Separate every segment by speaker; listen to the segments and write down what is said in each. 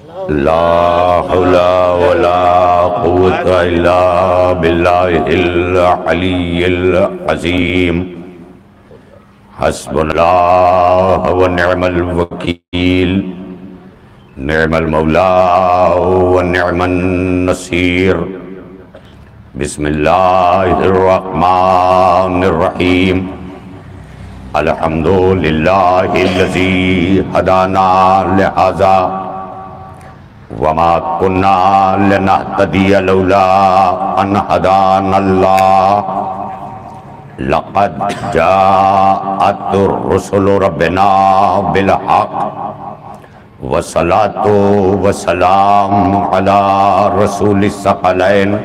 Speaker 1: لا حول ولا قوة الا باللہ العلی العظیم حسبنا اللہ ونعم الوکیل نعم المولا ونعم النصیر بسم اللہ الرحمن الرحیم الحمد للہ الذی ہدانا لہذا وما كنا لنهتدي لولا ان هدانا الله لقد جاءت رسل ربنا بالحق والصلاة والسلام على رسول الثقلين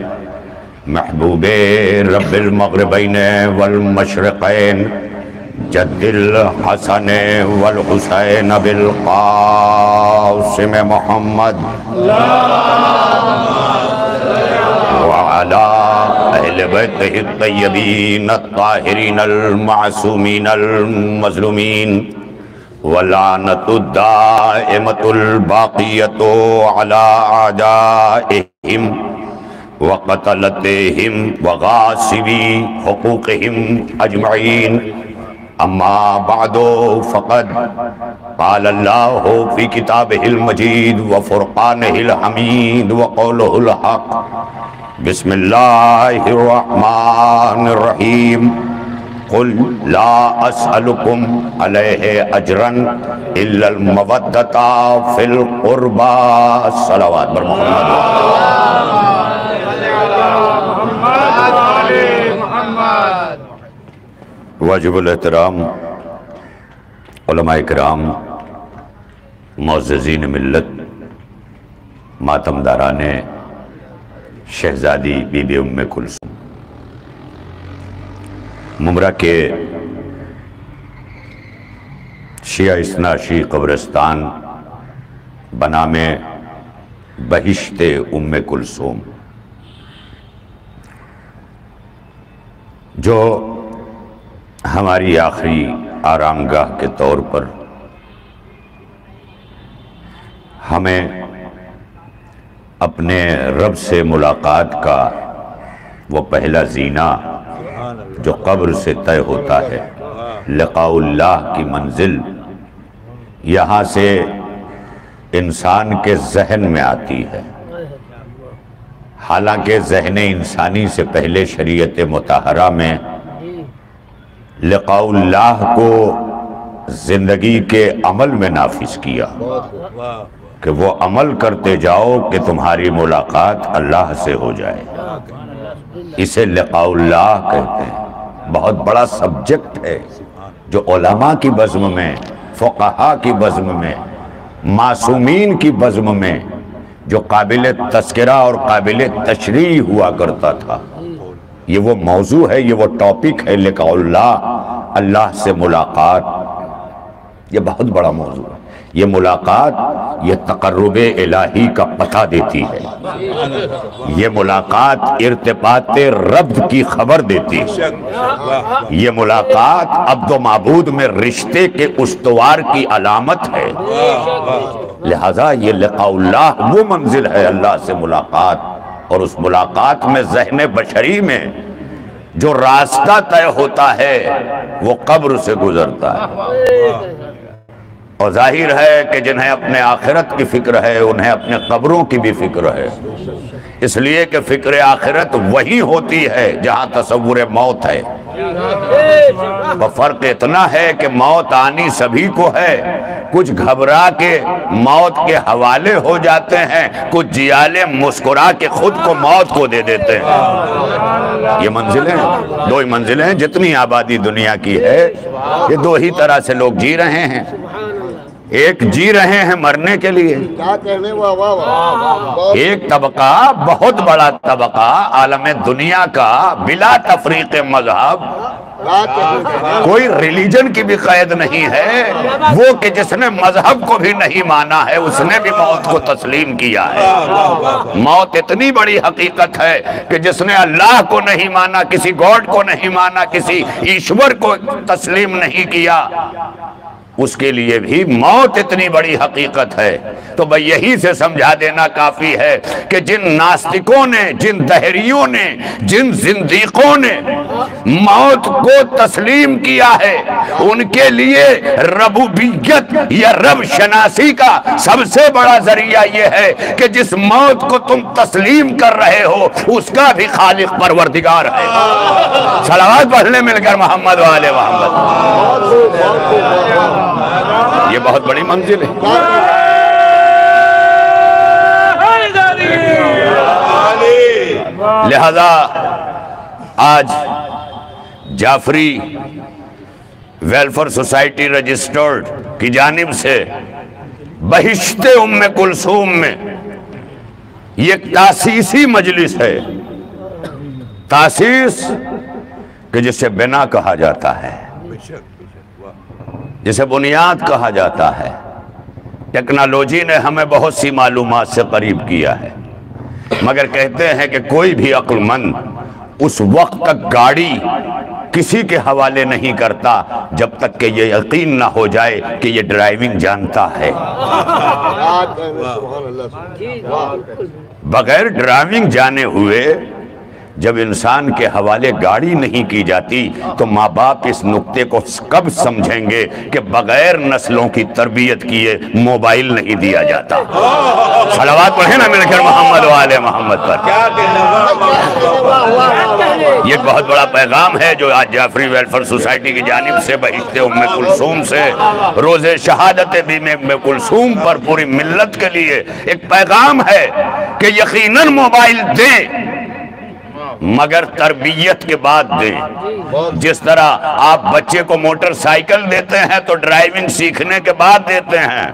Speaker 1: محبوب رب المغربين والمشرقين جد الحسن والحسین بالقاسم محمد وعلى اہل بیتہ الطیبین الطاہرین المعصومین المظلومین ولعنۃ الدائمۃ الباقیۃ علی اعدائہم وقتلتہم وغاصبی حقوقہم اجمعین اما بعد فقد قال اللہ فی کتابہ المجید وفرقانہ الحمید وقولہ الحق بسم اللہ الرحمن الرحیم قل لا اسألکم علیہ اجرا الا المودۃ فی القربى صلوات بر محمد واجب الاحترام علماء کرام معززین ملت ماتم داران شہزادی بی بی ام کلثوم ممرہ کے شیعہ اثناشی قبرستان بنام بہشت ام کلثوم جو ہماری آخری آرام گاہ کے طور پر ہمیں اپنے رب سے ملاقات کا وہ پہلا زینہ جو قبر سے طے ہوتا ہے لقاء اللہ کی منزل یہاں سے انسان کے ذہن میں آتی ہے حالانکہ ذہن انسانی سے پہلے شریعت مطہرہ میں لقاء اللہ کو زندگی کے عمل میں نافذ کیا کہ وہ عمل کرتے جاؤ کہ تمہاری ملاقات اللہ سے ہو جائے اسے لقاء اللہ کہتے ہیں بہت بڑا سبجیکٹ ہے جو علماء کی بزم میں فقہاء کی بزم میں معصومین کی بزم میں جو قابل تذکرہ اور قابل تشریح ہوا کرتا تھا یہ وہ موضوع ہے یہ وہ ٹاپک ہے لقاء اللہ اللہ سے ملاقات یہ بہت بڑا موضوع ہے یہ ملاقات یہ تقرب الہی کا پتہ دیتی ہے یہ ملاقات ارتباط رب کی خبر دیتی ہے یہ ملاقات عبد و معبود میں رشتے کے استوار کی علامت ہے لہذا یہ لقاء اللہ وہ منزل ہے اللہ سے ملاقات اور اس ملاقات میں ذہن بشری میں جو راستہ طے ہوتا ہے وہ قبر سے گزرتا ہے اور ظاہر ہے کہ جنہیں اپنے آخرت کی فکر ہے انہیں اپنے قبروں کی بھی فکر ہے اس لیے کہ فکر آخرت وہی ہوتی ہے جہاں تصور موت ہے وہ فرق اتنا ہے کہ موت آنی سبھی کو ہے کچھ گھبرا کے موت کے حوالے ہو جاتے ہیں کچھ جیالے مسکرا کے خود کو موت کو دے دیتے ہیں یہ منزلیں دو ہی منزلیں ہیں جتنی آبادی دنیا کی ہے یہ دو ہی طرح سے لوگ جی رہے ہیں ایک جی رہے ہیں مرنے کے لیے ایک طبقہ بہت بڑا طبقہ عالم دنیا کا بلا تفریق مذہب کوئی ریلیجن کی بھی قید نہیں ہے وہ کہ جس نے مذہب کو بھی نہیں مانا ہے اس نے بھی موت کو تسلیم کیا ہے موت اتنی بڑی حقیقت ہے کہ جس نے اللہ کو نہیں مانا کسی گاڈ کو نہیں مانا کسی ایشور کو تسلیم نہیں کیا اس کے لیے بھی موت اتنی بڑی حقیقت ہے۔ تو بھئی یہی سے سمجھا دینا کافی ہے کہ جن ناستکوں نے، جن دہریوں نے، جن زندیقوں نے موت کو تسلیم کیا ہے، ان کے لیے ربوبیت یا رب شناسی کا سب سے بڑا ذریعہ یہ ہے کہ جس موت کو تم تسلیم کر رہے ہو اس کا بھی خالق پروردگار ہے۔ صلوات پڑھ لیں مل کر محمد و آل محمد۔ یہ بہت بڑی منزل ہے۔ لہذا آج جعفری ویلفر سوسائٹی رجسٹرڈ کی جانب سے بہشت ام کلثوم میں یہ ایک تاسیسی مجلس ہے، تاسیس کہ جسے بنا کہا جاتا ہے، جسے بنیاد کہا جاتا ہے۔ ٹیکنالوجی نے ہمیں بہت سی معلومات سے قریب کیا ہے، مگر کہتے ہیں کہ کوئی بھی عقل مند اس وقت تک گاڑی کسی کے حوالے نہیں کرتا جب تک کہ یہ یقین نہ ہو جائے کہ یہ ڈرائیونگ جانتا ہے۔ بغیر ڈرائیونگ جانے ہوئے جب انسان کے حوالے گاڑی نہیں کی جاتی تو ماں باپ اس نقطے کو کب سمجھیں گے کہ بغیر نسلوں کی تربیت کیے موبائل نہیں دیا جاتا۔ صلوات پڑھیں نا مل کر محمد و آل محمد پر۔ یہ ایک بہت بڑا پیغام ہے جو آج جعفری ویلفر سوسائٹی کی جانب سے بہشت ام کلثوم سے روز شہادت بیم ام کلثوم پر پوری ملت کے لیے ایک پیغام ہے کہ یقیناً موبائل دیں مگر تربیت کے بعد دیں۔ جس طرح آپ بچے کو موٹر سائیکل دیتے ہیں تو ڈرائیونگ سیکھنے کے بعد دیتے ہیں،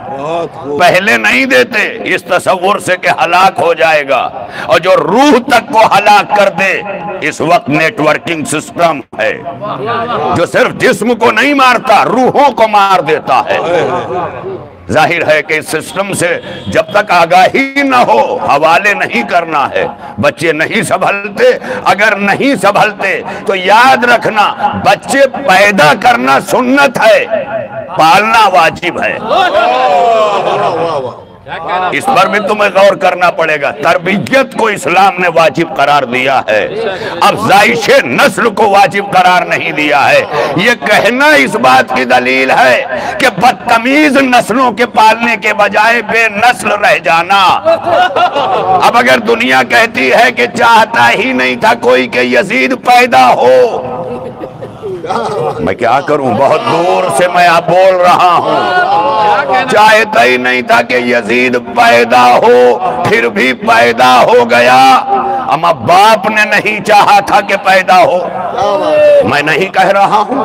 Speaker 1: پہلے نہیں دیتے اس تصور سے کہ ہلاک ہو جائے گا، اور جو روح تک کو ہلاک کر دے اس وقت نیٹ ورکنگ سسٹم ہے جو صرف جسم کو نہیں مارتا روحوں کو مار دیتا ہے۔ ظاہر ہے کہ اس سسٹم سے جب تک آگاہی نہ ہو حوالے نہیں کرنا ہے۔ بچے نہیں سنبھلتے، اگر نہیں سنبھلتے تو یاد رکھنا بچے پیدا کرنا سنت ہے، پالنا واجب ہے۔ اس پر بھی تمہیں غور کرنا پڑے گا۔ تربیت کو اسلام نے واجب قرار دیا ہے، افزائش نسل کو واجب قرار نہیں دیا ہے۔ یہ کہنا اس بات کی دلیل ہے کہ بدتمیز نسلوں کے پالنے کے بجائے بے نسل رہ جانا۔ اب اگر دنیا کہتی ہے کہ چاہتا ہی نہیں تھا کوئی کہ یزید پیدا ہو، میں کیا کروں؟ بہت دور سے میں آپ بول رہا ہوں۔ چاہتا ہی نہیں تھا کہ یزید پیدا ہو، پھر بھی پیدا ہو گیا۔ اما باپ نے نہیں چاہا تھا کہ پیدا ہو۔ میں نہیں کہہ رہا ہوں،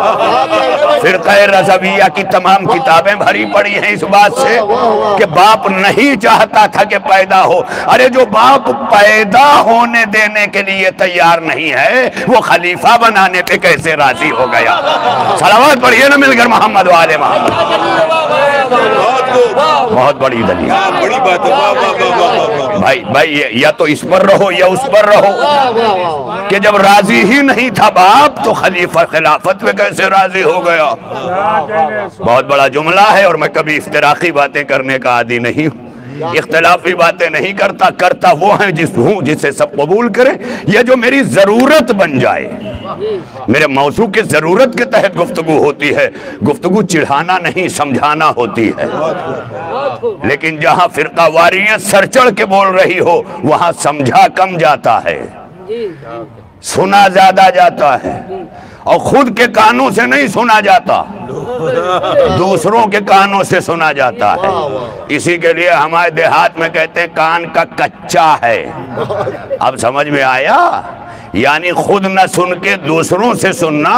Speaker 1: فرقہ رضویہ کی تمام کتابیں بھری پڑی ہیں اس بات سے کہ باپ نہیں چاہتا تھا کہ پیدا ہو۔ ارے جو باپ پیدا ہونے دینے کے لیے تیار نہیں ہے وہ خلیفہ بنانے پہ کیسے راضی ہو گیا؟ صلوات پڑھیے نا مل کر محمد و آل محمد۔ بہت بڑی دلیل بھائی، یا تو اس پر رہو یا اس پر رہو کہ جب راضی ہی نہیں تھا باپ تو خلیفہ خلافت پہ کیسے راضی ہو گیا؟ بہت بڑا جملہ ہے، اور میں کبھی افتراقی باتیں کرنے کا عادی نہیں ہوں، اختلافی باتیں نہیں کرتا وہ ہیں جسے سب قبول کریں، یا جو میری ضرورت بن جائے۔ میرے موضوع کے ضرورت کے تحت گفتگو ہوتی ہے، گفتگو چڑھانا نہیں سمجھانا ہوتی ہے۔ لیکن جہاں فرقہ واریت سر چڑھ کے بول رہی ہو وہاں سمجھا کم جاتا ہے، سنا زیادہ جاتا ہے، اور خود کے کانوں سے نہیں سنا جاتا، دوسروں کے کانوں سے سنا جاتا ہے۔ اسی کے لیے ہمارے دیہات میں کہتے ہیں کان کا کچا ہے۔ اب سمجھ میں آیا؟ یعنی خود نہ سن کے دوسروں سے سننا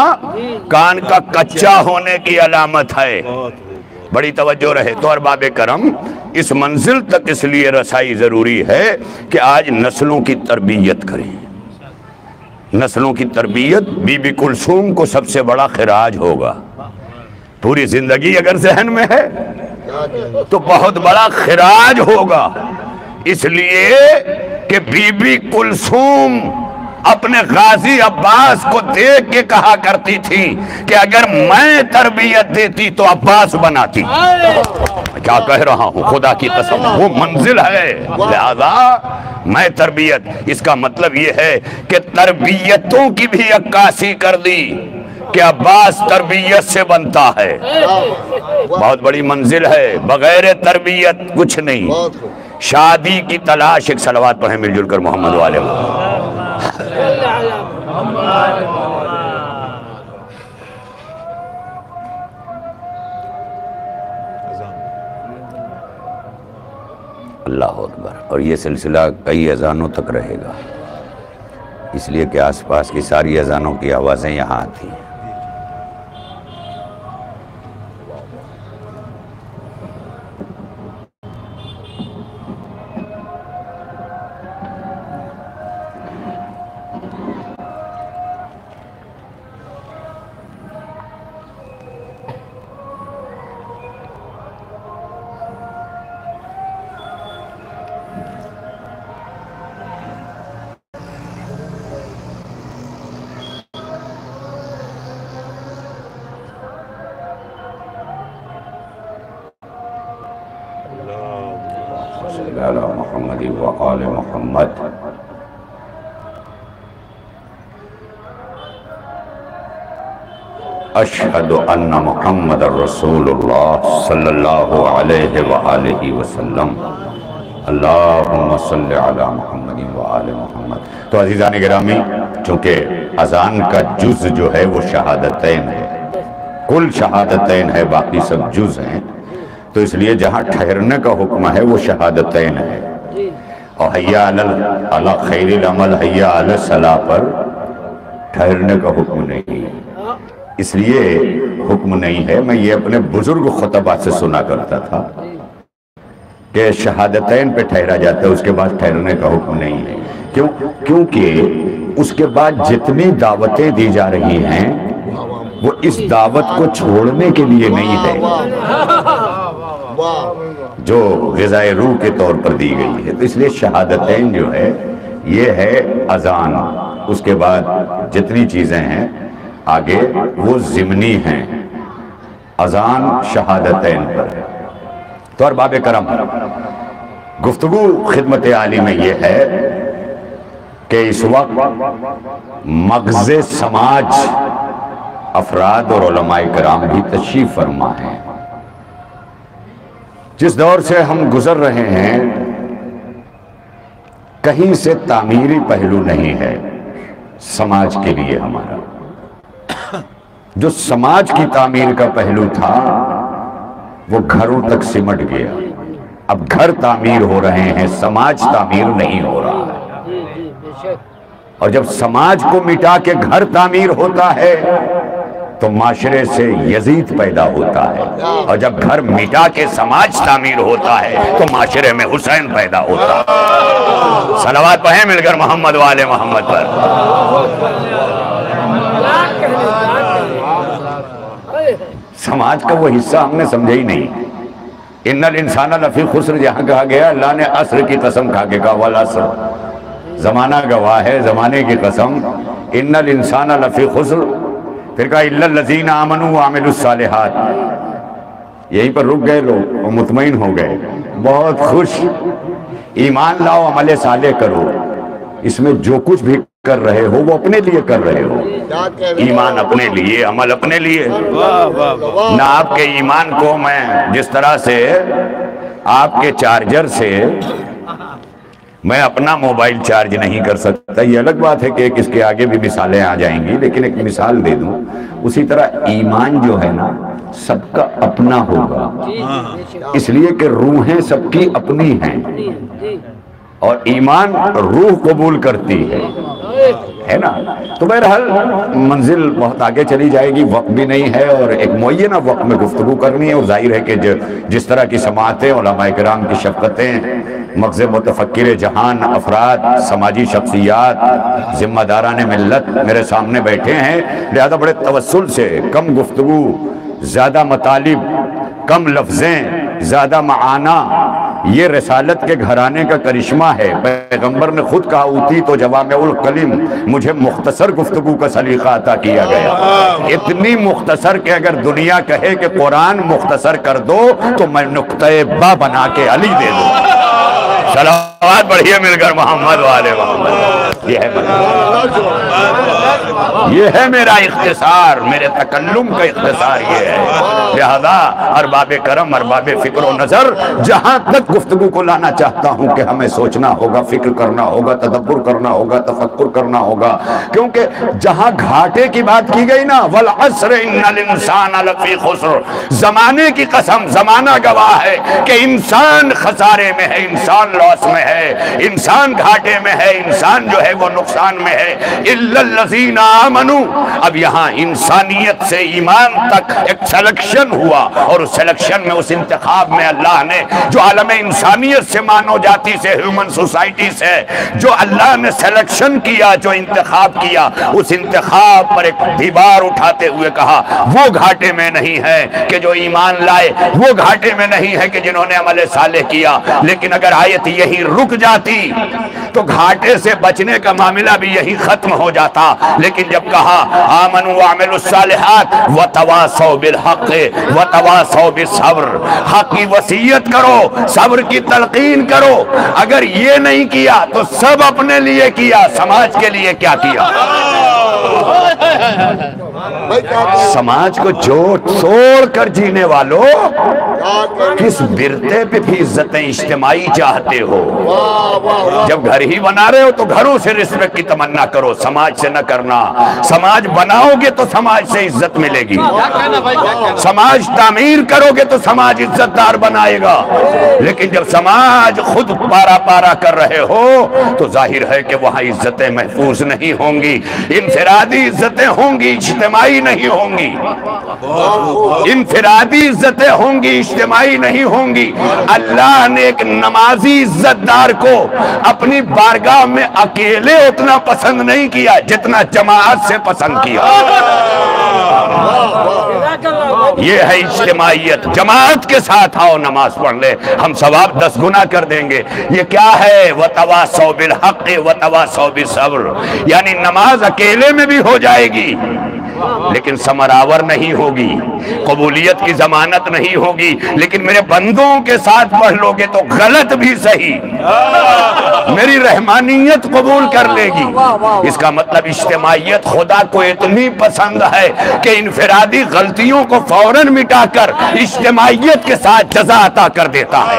Speaker 1: کان کا کچا ہونے کی علامت ہے۔ بڑی توجہ رہے تو ارباب کرم، اس منزل تک اس لیے رسائی ضروری ہے کہ آج نسلوں کی تربیت کریں۔ نسلوں کی تربیت بی بی کلثوم کو سب سے بڑا خراج ہوگا۔ پوری زندگی اگر ذہن میں ہے تو بہت بڑا خراج ہوگا، اس لیے کہ بی بی کلثوم اپنے غازی عباس کو دیکھ کے کہا کرتی تھی کہ اگر میں تربیت دیتی تو عباس بناتی. کیا کہہ رہا ہوں خدا کی قسم، وہ منزل ہے. لہذا میں تربیت، اس کا مطلب یہ ہے کہ تربیتوں کی بھی عکاسی کر دی کہ عباس تربیت سے بنتا ہے. بہت بڑی منزل ہے، بغیر تربیت کچھ نہیں. شادی کی تلاش. ایک صلوات پڑھیں مل جل کر محمد والے. اللہ اکبر. اور یہ سلسلہ کئی اذانوں تک رہے گا، اس لیے کہ آس پاس کی ساری اذانوں کی آوازیں یہاں آتی ہیں. محمد وآل محمد. اشہد ان محمد رسول اللہ صلی اللہ علیہ وآلہ وسلم. اللہم صلی علی محمد وآل محمد. تو عزیزان گرامی، چونکہ اذان کا جز جو ہے وہ شہادتین ہے، کل شہادتین ہے، باقی سب جز ہیں، تو اس لیے جہاں ٹھہرنے کا حکم ہے وہ شہادتین ہے. اور حیا علی خیر العمل، حیا علی الصلاۃ پر ٹھہرنے کا حکم نہیں. اس لیے حکم نہیں ہے. میں یہ اپنے بزرگ خطبہ سے سنا کرتا تھا کہ شہادتین پہ ٹھہرا جاتا ہے، اس کے بعد ٹھہرنے کا حکم نہیں ہے. کیونکہ اس کے بعد جتنی دعوتیں دی جا رہی ہیں وہ اس دعوت کو چھوڑنے کے لیے نہیں ہے جو غذائے روح کے طور پر دی گئی ہے. تو اس لیے شہادتین جو ہے یہ ہے اذان. اس کے بعد جتنی چیزیں ہیں آگے وہ ضمنی ہیں. اذان شہادتین پر ہے. تو ارباب کرم، گفتگو خدمت عالی میں یہ ہے کہ اس وقت مغز سماج افراد اور علماء کرام بھی تشریف فرما ہیں. جس دور سے ہم گزر رہے ہیں کہیں سے تعمیری پہلو نہیں ہے سماج کے لیے. ہمارا جو سماج کی تعمیر کا پہلو تھا وہ گھروں تک سمٹ گیا. اب گھر تعمیر ہو رہے ہیں، سماج تعمیر نہیں ہو رہا ہے. اور جب سماج کو مٹا کے گھر تعمیر ہوتا ہے تو معاشرے سے یزید پیدا ہوتا ہے. اور جب گھر مٹا کے سماج تعمیر ہوتا ہے تو معاشرے میں حسین پیدا ہوتا ہے. صلوات پڑھیں مل کر محمد والے محمد پر. سماج کا وہ حصہ ہم نے سمجھا ہی نہیں. ان الانسان لفی خسر جہاں کہا گیا، اللہ نے عصر کی قسم کھا کے کہا والعصر. زمانہ گواہ ہے، زمانے کی قسم. ان الانسان لفی خسر، پھر کہا الا الذین آمنوا وعملوا الصالحات. یہیں پر رک گئے لوگ اور مطمئن ہو گئے، بہت خوش. ایمان لاؤ، عمل صالح کرو. اس میں جو کچھ بھی کر رہے ہو وہ اپنے لیے کر رہے ہو. ایمان اپنے لیے، عمل اپنے لیے. نہ آپ کے ایمان کو میں جس طرح سے آپ کے چارجر سے میں اپنا موبائل چارج نہیں کر سکتا، یہ الگ بات ہے کہ اس کے آگے بھی مثالیں آ جائیں گی، لیکن ایک مثال دے دوں. اسی طرح ایمان جو ہے نا سب کا اپنا ہوگا، اس لیے کہ روحیں سب کی اپنی ہیں اور ایمان روح قبول کرتی ہے نا. تو بہرحال منزل بہت آگے چلی جائے گی، وقت بھی نہیں ہے اور ایک معینہ وقت میں گفتگو کرنی ہے. اور ظاہر ہے کہ جس طرح کی سماعتیں، علماء کرام کی شفقتیں، مغز متفکر جہان افراد، سماجی شخصیات، ذمہ داران ملت میرے سامنے بیٹھے ہیں، لہذا بڑے توسل سے کم گفتگو، زیادہ مطالب، کم لفظیں، زیادہ معانی یہ رسالت کے گھرانے کا کرشمہ ہے۔ پیغمبر نے خود کہا اوتی تو جوامع الکلم، مجھے مختصر گفتگو کا سلیقہ عطا کیا گیا، اتنی مختصر کہ اگر دنیا کہے کہ قرآن مختصر کر دو تو میں نقطۂ با بنا کے علی دے دوں۔ صلوات بڑھیے مل کر محمد والے محمد۔ یہ ہے میرا اختصار، میرے تکلم کا اختصار یہ ہے۔ لہذا ارباب کرم، ارباب فکر و نظر، جہاں تک گفتگو کو لانا چاہتا ہوں کہ ہمیں سوچنا ہوگا، فکر کرنا ہوگا، تدبر کرنا ہوگا، تفکر کرنا ہوگا، کیونکہ جہاں گھاٹے کی بات کی گئی نا، والعصر ان الانسان لفی خسر، زمانے کی قسم، زمانہ گواہ ہے کہ انسان خسارے میں ہے، انسان لاس میں ہے، انسان گھاٹے میں ہے، انسان جو ہے وہ نقصان میں ہے، الا الذین آمنوا۔ اب یہاں انسانیت سے ایمان تک ایک سلیکشن ہوا، اور اس سلیکشن میں، اس انتخاب میں اللہ نے جو عالم انسانیت سے، مانو جاتی سے، ہیومن سوسائٹی سے جو اللہ نے سلیکشن کیا، جو انتخاب کیا، اس انتخاب پر ایک دیوار اٹھاتے ہوئے کہا وہ گھاٹے میں نہیں ہے کہ جو ایمان لائے، وہ گھاٹے میں نہیں ہے کہ جنہوں نے عمل صالح کیا۔ لیکن اگر آیت یہی رک جاتی تو گھاٹے سے بچنے کا معاملہ بھی یہی ختم ہو جاتا، لیکن جب کہا آمنوا وعملوا الصالحات وتواصوا بالحق وتواصوا بالصبر، حق کی وصیت کرو، صبر کی تلقین کرو، اگر یہ نہیں کیا تو سب اپنے لیے کیا، سماج کے لیے کیا کیا؟ سماج کو چھوڑ کر جینے والوں، کس برتے پہ بھی عزت اجتماعی چاہتے ہو؟ جب گھر ہی بنا رہے ہو تو گھروں سے رسپیکٹ کی تمنا کرو، سماج سے نہ کرنا۔ سماج بناؤ گے تو سماج سے عزت ملے گی، سماج تعمیر کرو گے تو سماج عزت دار بنائے گا۔ لیکن جب سماج خود پارا پارا کر رہے ہو تو ظاہر ہے کہ وہاں عزتیں محفوظ نہیں ہوں گی، انفرادی عزتیں ہوں گی، اجتماعی نہیں ہوں گی، انفرادی عزتیں ہوں گی، اجتماعی نہیں ہوں گی۔ اللہ نے ایک نمازی عزت دار کو اپنی بارگاہ میں اکیلے اتنا پسند نہیں کیا جتنا جماعت سے پسند کیا۔ یہ ہے اجتماعیت۔ جماعت کے ساتھ آؤ نماز پڑھ لے، ہم ثواب 10 گنا کر دیں گے۔ یہ کیا ہے؟ وَتَوَاصَوْا بِالْحَقِّ وَتَوَاصَوْا بِالصَّبْرِ، یعنی نماز اکیلے میں بھی ہو جائے گی لیکن ثمرآور نہیں ہوگی، قبولیت کی ضمانت نہیں ہوگی، لیکن میرے بندوں کے ساتھ پڑھ لو گے تو غلط بھی صحیح میری رحمانیت قبول کر لے گی۔ اس کا مطلب اجتماعیت خدا کو اتنی پسند ہے کہ انفرادی غلطیوں کو فوراً مٹا کر اجتماعیت کے ساتھ جزا عطا کر دیتا ہے۔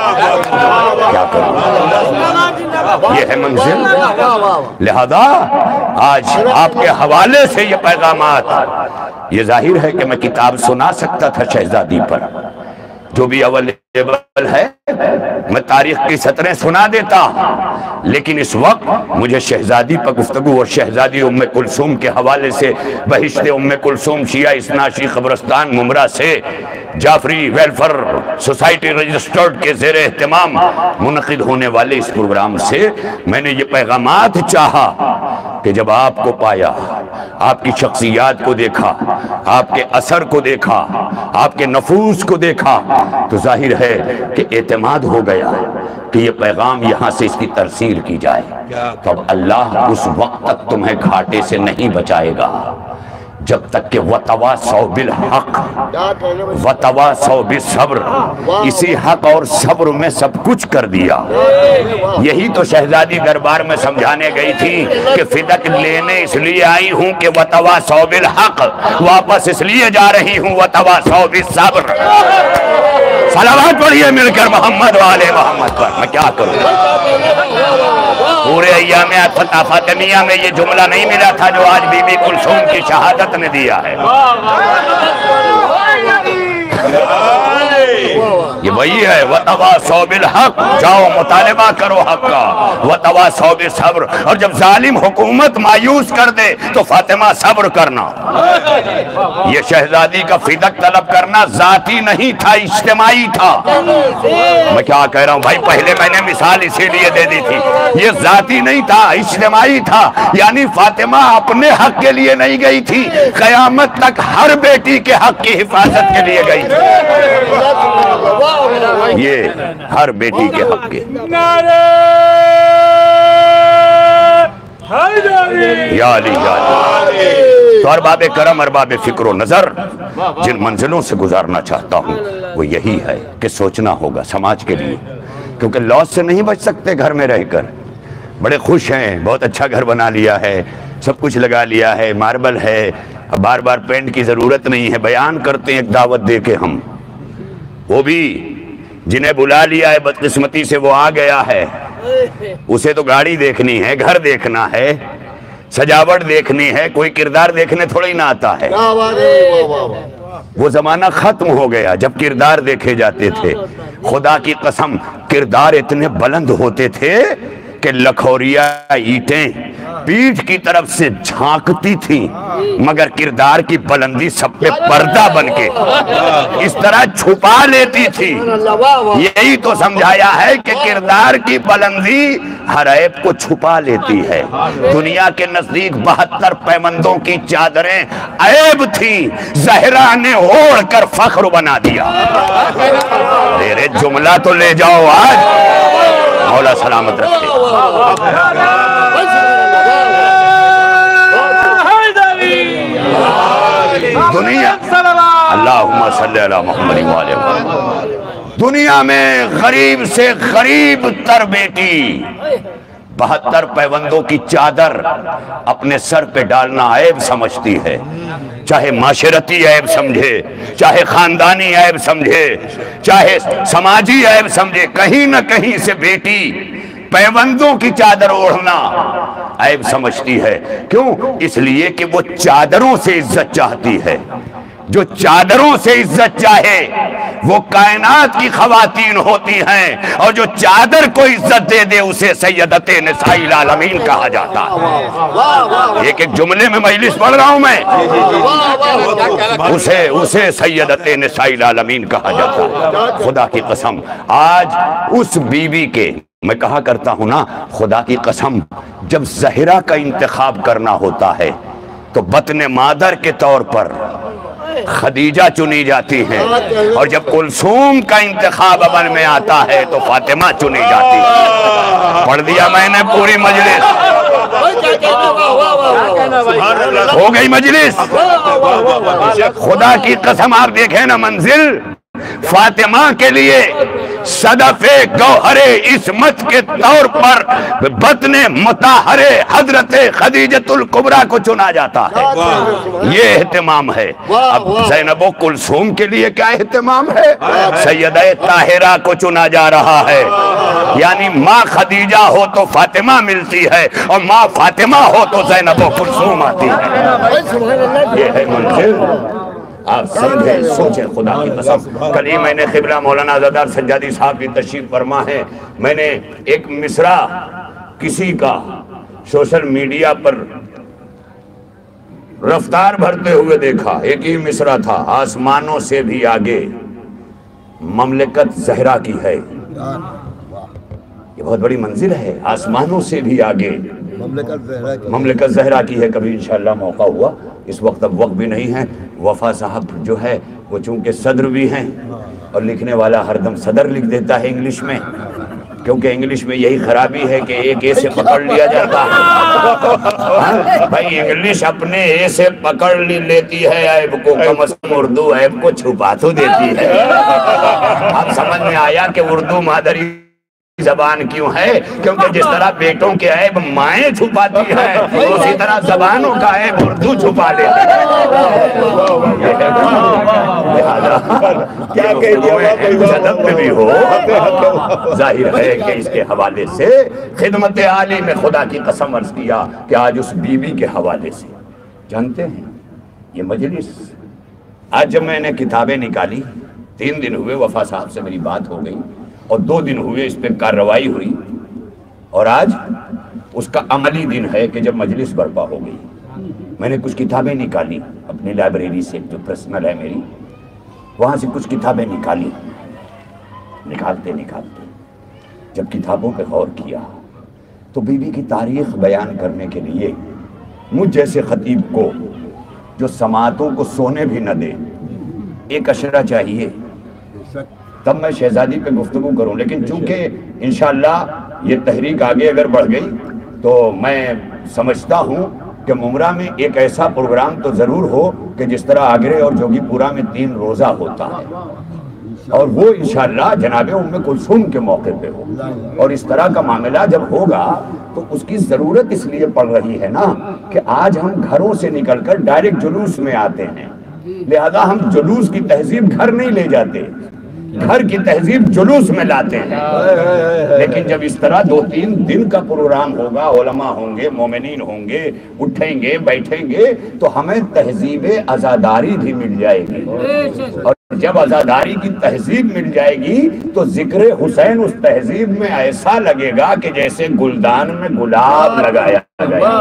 Speaker 1: کیا کروں؟ یہ ہے منزل۔ لہذا آج آپ کے حوالے سے یہ پیغامات، یہ ظاہر ہے کہ میں کتاب سنا سکتا تھا شہزادی پر، جو بھی اویلیبل ہے میں تاریخ کی سطریں سنا دیتا، لیکن اس وقت مجھے شہزادی پر گفتگو اور شہزادی ام کلثوم کے حوالے سے بہشت ام کلثوم شیعہ اسناشی قبرستان ممرہ سے جعفری ویلفر سوسائٹی رجسٹرڈ کے زیر اہتمام منعقد ہونے والے اس پروگرام سے میں نے یہ پیغامات چاہا کہ جب آپ کو پایا، آپ کی شخصیات کو دیکھا، آپ کے اثر کو دیکھا، آپ کے نفوذ کو دیکھا، تو ظاہر ہے کہ اعتماد ہو گیا کہ یہ پیغام یہاں سے اس کی ترسیل کی جائے۔ تو اب اللہ اس وقت تک تمہیں گھاٹے سے نہیں بچائے گا جب تک کہ وَتَوَاصَوْا بِالْحَقِّ وَتَوَاصَوْا بِالصَّبْرِ، اسی حق اور صبر میں سب کچھ کر دیا۔ یہی تو شہزادی دربار میں سمجھانے گئی تھی کہ فدق لینے اس لیے آئی ہوں کہ وَتَوَاصَوْا بِالْحَقِّ، واپس اس لیے جا رہی ہوں وَتَوَاصَوْا بِالصَّبْرِ۔ صلوات پڑھیے مل کر محمد والے محمد پر۔ میں کیا کروں؟ پورے ایام فتح فاطمیہ میں یہ جملہ نہیں ملا تھا جو آج بی بی کلثوم کی شہادت نے دیا ہے۔ یہ وہی ہے وَتَوَاصَوْا بِالْحَقِّ، جاؤ مطالبہ کرو حق کا، وَتَوَاصَوْا بِالصَّبْرِ، اور جب ظالم حکومت مایوس کر دے تو فاطمہ صبر کرنا۔ یہ شہزادی کا فدق طلب کرنا ذاتی نہیں تھا، اجتماعی تھا۔ میں کیا کہہ رہا ہوں بھائی، پہلے میں نے مثال اسی لیے دے دی تھی، یہ ذاتی نہیں تھا، اجتماعی تھا، یعنی فاطمہ اپنے حق کے لیے نہیں گئی تھی، قیامت تک ہر بیٹی کے حق کی حفاظت کے لیے گئی تھی۔ یہ ہر بیٹی کے حق کے یا علی یا علی۔ تو ارباب کرم، ارباب فکر و نظر، جن منزلوں سے گزارنا چاہتا ہوں وہ یہی ہے کہ سوچنا ہوگا سماج کے لیے، کیونکہ لاس سے نہیں بچ سکتے گھر میں رہ کر۔ بڑے خوش ہیں، بہت اچھا گھر بنا لیا ہے، سب کچھ لگا لیا ہے، ماربل ہے، اب بار بار پینٹ کی ضرورت نہیں ہے۔ بیان کرتے ہیں ایک دعوت دے کے ہم، وہ بھی جنہیں بلا لیا ہے بدقسمتی سے وہ آ گیا ہے، اسے تو گاڑی دیکھنی ہے، گھر دیکھنا ہے، سجاوٹ دیکھنی ہے، کوئی کردار دیکھنے تھوڑی نہ آتا ہے۔ وہ زمانہ ختم ہو گیا جب کردار دیکھے جاتے تھے۔ خدا کی قسم کردار اتنے بلند ہوتے تھے کہ لکھوریا اینٹیں پیٹھ کی طرف سے جھانکتی تھیں، مگر کردار کی بلندی سب پہ پردہ بن کے اس طرح چھپا لیتی تھی۔ یہی تو سمجھایا ہے کہ کردار کی بلندی ہر عیب کو چھپا لیتی ہے۔ دنیا کے نزدیک 72 پیمندوں کی چادریں عیب تھیں، زہرا نے اوڑھ کر فخر بنا دیا۔ میرے جملہ تو لے جاؤ آج، مولا سلامت رکھے۔ دنیا اللہم صلی علی محمد وآلہ وسلم، دنیا میں غریب سے غریب تر بیٹی 72 پیوندوں کی چادر اپنے سر پہ ڈالنا عیب سمجھتی ہے، چاہے معاشرتی عیب سمجھے، چاہے خاندانی عیب سمجھے، چاہے سماجی عیب سمجھے، کہیں نہ کہیں سے بیٹی پیوندوں کی چادر اوڑھنا عیب سمجھتی ہے۔ کیوں؟ اس لیے کہ وہ چادروں سے عزت چاہتی ہے۔ جو چادروں سے عزت چاہے وہ کائنات کی خواتین ہوتی ہیں، اور جو چادر کو عزت دے دے اسے سیدت نساء العالمین کہا جاتا ہے۔ ایک جملے میں مجلس پڑھ رہا ہوں میں، اسے سیدت نساء العالمین کہا جاتا ہے۔ خدا کی قسم آج اس بیوی کے، میں کہا کرتا ہوں نا، خدا کی قسم جب زہرا کا انتخاب کرنا ہوتا ہے تو بطن مادر کے طور پر خدیجہ چنی جاتی ہیں، اور جب کلثوم کا انتخاب عمل میں آتا ہے تو فاطمہ چنی جاتی ہے۔ پڑھ دیا میں نے پوری مجلس، ہو گئی مجلس۔ خدا کی قسم آپ دیکھیں نا منزل، فاطمہ کے لیے صدف گوہر عصمت کے طور پر بطن مطہر حضرت خدیجۃ الکبریٰ کو چنا جاتا ہے۔ یہ اہتمام ہے۔ اب زینب و کلثوم کے لیے کیا اہتمام ہے؟ سیدہ طاہرہ کو چنا جا رہا ہے۔ یعنی ماں خدیجہ ہو تو فاطمہ ملتی ہے، اور ماں فاطمہ ہو تو زینب و کلثوم آتی ہے۔ یہ ہے منزل، آپ سمجھیں سوچیں خدا کی قسم۔ کل ہی میں نے قبلہ مولانا زادار سجادی صاحب کی تشریف فرما ہے، میں نے ایک مصرع کسی کا سوشل میڈیا پر رفتار بھرتے ہوئے دیکھا۔ ایک ہی مصرع تھا، آسمانوں سے بھی آگے مملکت زہرا کی ہے۔ یہ بہت بڑی منزل ہے، آسمانوں سے بھی آگے مملکت زہرا کی ہے۔ کبھی انشاءاللہ موقع ہوا، اس وقت اب وقت بھی نہیں ہے۔ وفا صاحب جو ہے وہ چونکہ صدر بھی ہیں، اور لکھنے والا ہر دم صدر لکھ دیتا ہے انگلش میں، کیونکہ انگلش میں یہی خرابی ہے کہ ایک اے سے پکڑ لیا جاتا ہے۔ بھائی انگلش اپنے اے سے پکڑ لیتی ہے عیب کو، کم از کم اردو عیب کو چھپا تو دیتی ہے۔ اب سمجھ میں آیا کہ اردو مادری زبان کیوں ہے؟ کیونکہ جس طرح بیٹوں کے عیب مائیں چھپاتی ہیں، اسی طرح زبانوں کا عیب اردو چھپا لیتی ہے۔ جدب میں بھی ہو، ظاہر ہے کہ اس کے حوالے سے خدمت عالی میں خدا کی قسم عرض کیا کہ آج اس بیوی کے حوالے سے جانتے ہیں یہ مجلس، آج جب میں نے کتابیں نکالی، 3 دن ہوئے وفا صاحب سے میری بات ہو گئی، اور 2 دن ہوئے اس پہ کارروائی ہوئی، اور آج اس کا عملی دن ہے کہ جب مجلس برپا ہو گئی۔ میں نے کچھ کتابیں نکالی اپنی لائبریری سے جو پرسنل ہے میری، وہاں سے کچھ کتابیں نکالی۔ نکالتے جب کتابوں پہ غور کیا تو بیوی کی تاریخ بیان کرنے کے لیے مجھ جیسے خطیب کو جو سماعتوں کو سونے بھی نہ دے، ایک اشرہ چاہیے، تب میں شہزادی پہ گفتگو کروں، لیکن چونکہ انشاءاللہ یہ تحریک آگے اگر بڑھ گئی تو میں سمجھتا ہوں کہ ممرہ میں ایک ایسا پروگرام تو ضرور ہو کہ جس طرح آگرے اور جوگی پورہ میں 3 روزہ ہوتا ہے، اور وہ انشاءاللہ جناب ام کلثوم کے موقع پہ ہو. اور اس طرح کا معاملہ جب ہوگا تو اس کی ضرورت اس لیے پڑ رہی ہے نا کہ آج ہم گھروں سے نکل کر ڈائریکٹ جلوس میں آتے ہیں، لہذا ہم جلوس کی تہذیب گھر نہیں لے جاتے، گھر کی تہذیب جلوس میں لاتے ہیں. لیکن جب اس طرح 2-3 دن کا پروگرام ہوگا، علماء ہوں گے، مومنین ہوں گے، اٹھیں گے بیٹھیں گے، تو ہمیں تہذیب عزاداری بھی مل جائے گی. اور جب عزاداری کی تہذیب مل جائے گی تو ذکر حسین اس تہذیب میں ایسا لگے گا کہ جیسے گلدان میں گلاب لگایا گیا،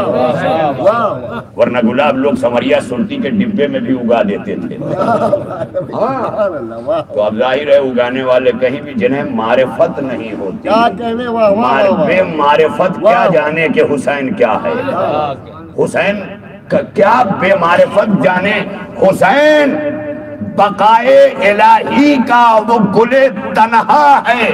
Speaker 1: ورنہ گلاب لوگ سمریا سلطی کے ڈبے میں بھی اگا دیتے تھے. تو اب ظاہر ہے اگانے والے کہیں بھی جنہیں معرفت نہیں ہوتی، بے معرفت کیا جانے کہ حسین کیا ہے، حسین کیا بے معرفت جانے. حسین بقائے الہی کا وہ گل تنہا ہے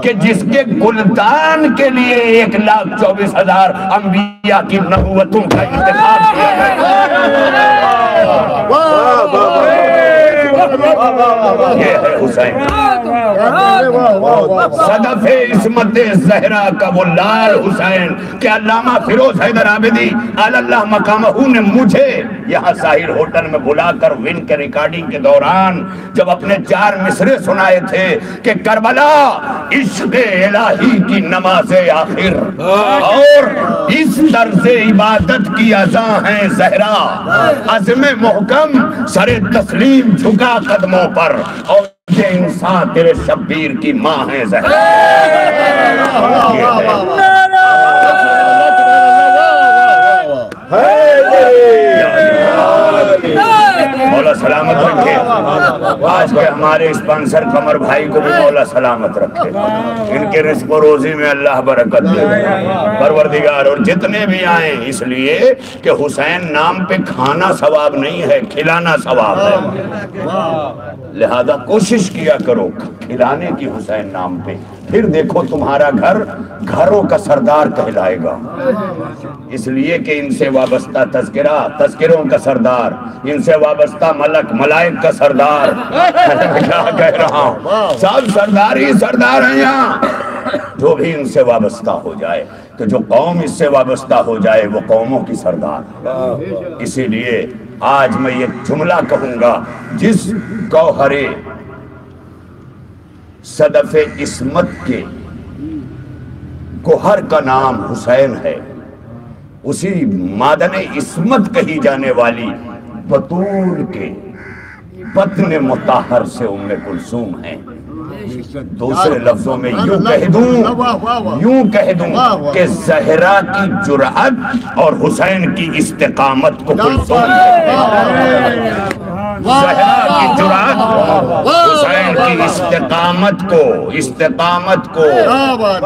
Speaker 1: کہ جس کے گلدان کے لیے 1,24,000 انبیاء کی نبوتوں کا انتخاب کیا گیا. یہ ہے حسین، صدف عصمت زہرا کا وہ لال حسین کہ علامہ فیروز حیدر عابدی علی اللہ مقامہ نے مجھے یہاں ساحل ہوٹل میں بلا کر ون کے ریکارڈنگ کے دوران جب اپنے 4 مصرے سنائے تھے کہ کربلا عشق الہی کی نماز آخر اور اس طرز عبادت کی اذاں ہیں زہرا، عزم محکم سر تسلیم جھکا قدموں پر، اور یہ انسان تیرے شبیر کی ماں ہے زہرا. مولا سلامت رکھے. آج کے ہمارے اسپانسر قمر بھائی کو بھی مولا سلامت رکھے، ان کے رزق و روزی میں اللہ برکت دے پروردگار. اور جتنے بھی آئیں اس لیے کہ حسین نام پہ کھانا ثواب نہیں ہے، کھلانا ثواب ہے، لہذا کوشش کیا کرو کھلانے کی حسین نام پہ. پھر دیکھو تمہارا گھر گھروں کا سردار کہلائے گا، اس لیے کہ ان سے وابستہ تذکرہ تذکروں کا سردار، ان سے وابستہ ملک ملائک کا سردار. کیا کہہ رہا ہوں، سب سردار ہی سردار ہیں یہاں. جو بھی ان سے وابستہ ہو جائے تو جو قوم اس سے وابستہ ہو جائے وہ قوموں کی سردار. اسی لیے آج میں یہ جملہ کہوں گا، جس گوہر صدف عصمت کے گوہر کا نام حسین ہے، اسی معدن عصمت کہی جانے والی بطول کے بطن مطہر سے ام کلثوم ہے. دوسرے لفظوں میں یوں کہہ دوں کہ زہرا کی جرأت اور حسین کی استقامت کو کلثوم کہتے ہیں. زہرا کی جرأت حسین کی استقامت کو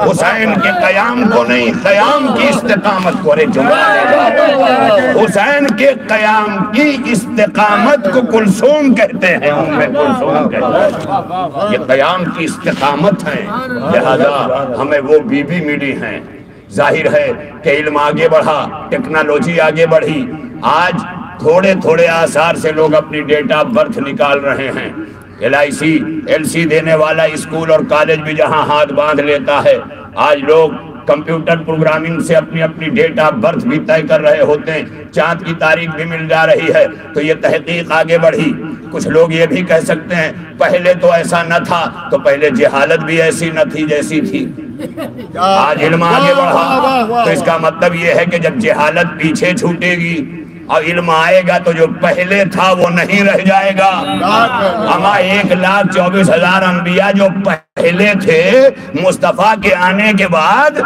Speaker 1: حسین کے قیام کو نہیں، قیام کی استقامت کو. ارے جملہ حسین کے قیام کی استقامت کو کلثوم کہتے ہیں، ام کلثوم کہتے ہیں. یہ قیام کی استقامت ہیں، لہذا ہمیں وہ بی بی ملی ہیں. ظاہر ہے کہ علم آگے بڑھا، ٹیکنالوجی آگے بڑھی. آج تھوڑے تھوڑے آثار سے لوگ اپنی ڈیٹ آف برتھ نکال رہے ہیں. ایل سی دینے والا اسکول اور کالج بھی جہاں ہاتھ باندھ لیتا ہے، آج لوگ کمپیوٹر پروگرامنگ سے اپنی اپنی ڈیٹ آف برتھ بھی طے کر رہے ہوتے ہیں. چاند کی تاریخ بھی مل جا رہی ہے. تو یہ تحقیق آگے بڑھی. کچھ لوگ یہ بھی کہہ سکتے ہیں پہلے تو ایسا نہ تھا، تو پہلے جہالت بھی ایسی نہ تھی جیسی تھی. آج علم آگے بڑھا تو اس کا مطلب یہ ہے کہ جب جہالت پیچھے چھوٹے گی اور علم آئے گا تو جو پہلے تھا وہ نہیں رہ جائے گا. اما 1,24,000 انبیاء جو پہلے تھے مصطفیٰ کے آنے کے بعد،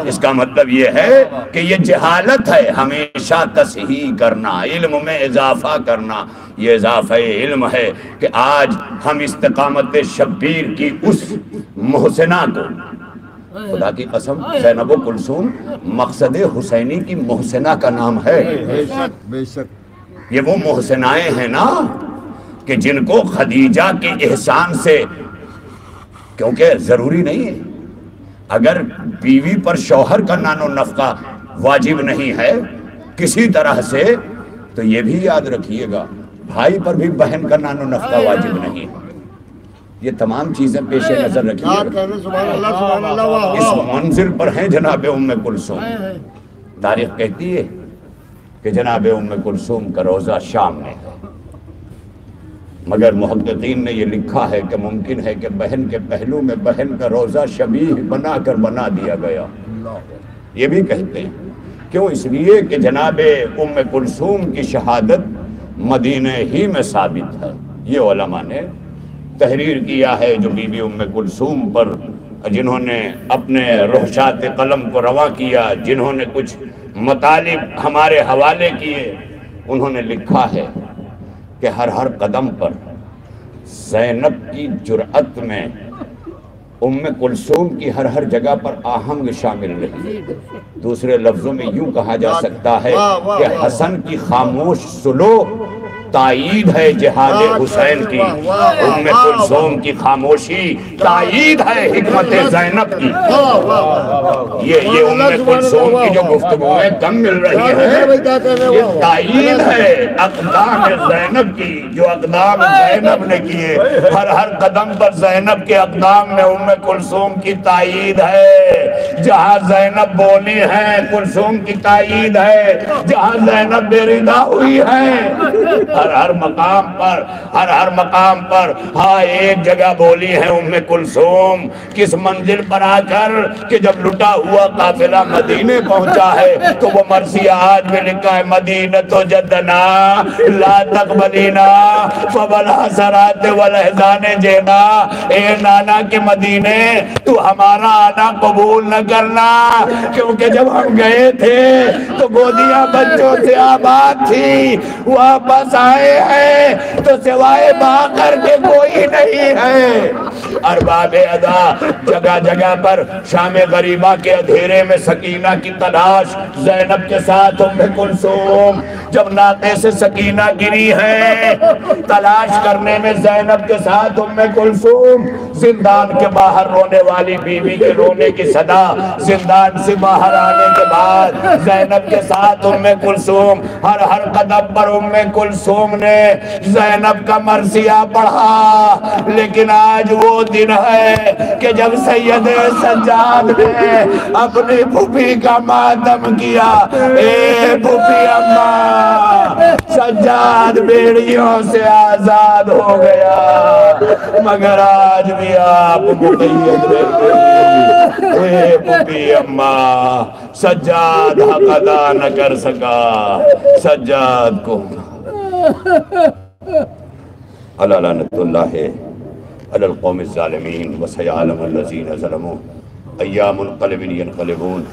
Speaker 1: اس کا مطلب یہ ہے کہ یہ جہالت ہے. ہمیشہ تصحیح کرنا، علم میں اضافہ کرنا، یہ اضافہ علم ہے کہ آج ہم استقامت شبیر کی اس محسنہ کو، خدا کی قسم زینب و کلثوم مقصد حسینی کی محسنہ کا نام ہے. یہ وہ محسنائیں ہیں نا کہ جن کو خدیجہ کے احسان سے، کیونکہ ضروری نہیں ہے اگر بیوی پر شوہر کا نان و نفقہ واجب نہیں ہے کسی طرح سے، تو یہ بھی یاد رکھیے گا بھائی پر بھی بہن کا نان و نفقہ واجب نہیں ہے۔ یہ تمام چیزیں پیش نظر رکھیے گا۔ اس منزل پر ہیں جناب ام کلثوم۔ تاریخ کہتی ہے کہ جناب ام کلثوم کا روزہ شام میں ہے، مگر محققین نے یہ لکھا ہے کہ ممکن ہے کہ بہن کے پہلو میں بہن کا روزہ شبیہ بنا کر بنا دیا گیا، یہ بھی کہتے ہیں۔ کیوں؟ اس لیے کہ جناب ام کلثوم کی شہادت مدینہ ہی میں ثابت ہے۔ یہ علماء نے تحریر کیا ہے جو بی بی ام کلثوم پر، جنہوں نے اپنے رخشات قلم کو رواں کیا، جنہوں نے کچھ مطالب ہمارے حوالے کیے، انہوں نے لکھا ہے کہ ہر قدم پر زینب کی جرأت میں ام کلثوم کی ہر جگہ پر آہنگ شامل رہی۔ دوسرے لفظوں میں یوں کہا جا سکتا ہے کہ حسن کی خاموش سلو تائید ہے جہاد حسین کی، ام کلثوم کی خاموشی تائید ہے حکمت زینب کی۔ یہ ام کلثوم کی جو گفتگویں کم مل رہی ہیں یہ تائید ہے اقدام زینب کی، جو اقدام زینب نے کیے۔ ہر قدم پر زینب کے اقدام میں ام کلثوم کی تائید ہے۔ جہاں زینب بولی ہے کلثوم کی تائید ہے، جہاں زینب بے ردا ہوئی ہے ہر مقام پر ہاں ایک جگہ بولی ہے ام کلثوم کس منزل پر آ کر کہ جب لٹا ہوا قافلہ مدینے پہنچا ہے تو وہ مرثیہ آج میں لکھا ہے مدینہ تو جدنا لا تقبلینا فبالحسرات والاحزان جینا، اے نانا کے مدینے تو ہمارا آنا قبول نہ کرنا، کیونکہ جب ہم گئے تھے تو گودیاں بچوں سے آباد تھی، واپس آئے ہیں تو سوائے باقر کے کوئی نہیں ہے۔ ارباب ادا جگہ جگہ پر شام غریبہ کے اندھیرے میں سکینہ کی تلاش، زینب کے ساتھ ام کلثوم جب ناقے سے سکینہ گری ہے، تلاش کرنے میں زینب کے ساتھ ام کلثوم، زندان کے باہر رونے والی بیوی کے رونے کی صدا، زندان سے باہر آنے کے بعد زینب کے ساتھ ام کلثوم، ہر قدم پر ام کلثوم نے زینب کا مرثیہ پڑھا۔ لیکن آج وہ دن ہے کہ جب سید سجاد نے اپنی پھوپھی کا ماتم کیا، اے پھوپھی اماں سجاد بیڑیوں سے آزاد ہو گیا، مگر آج بھی آپ مقید رہتے ہیں۔ اے پھوپھی اماں سجاد حق ادا نہ کر سکا، سجاد کو علی لعنت اللہ علی القوم الظالمین وسیعلم الذین ظلموا ایام منقلب ینقلبون۔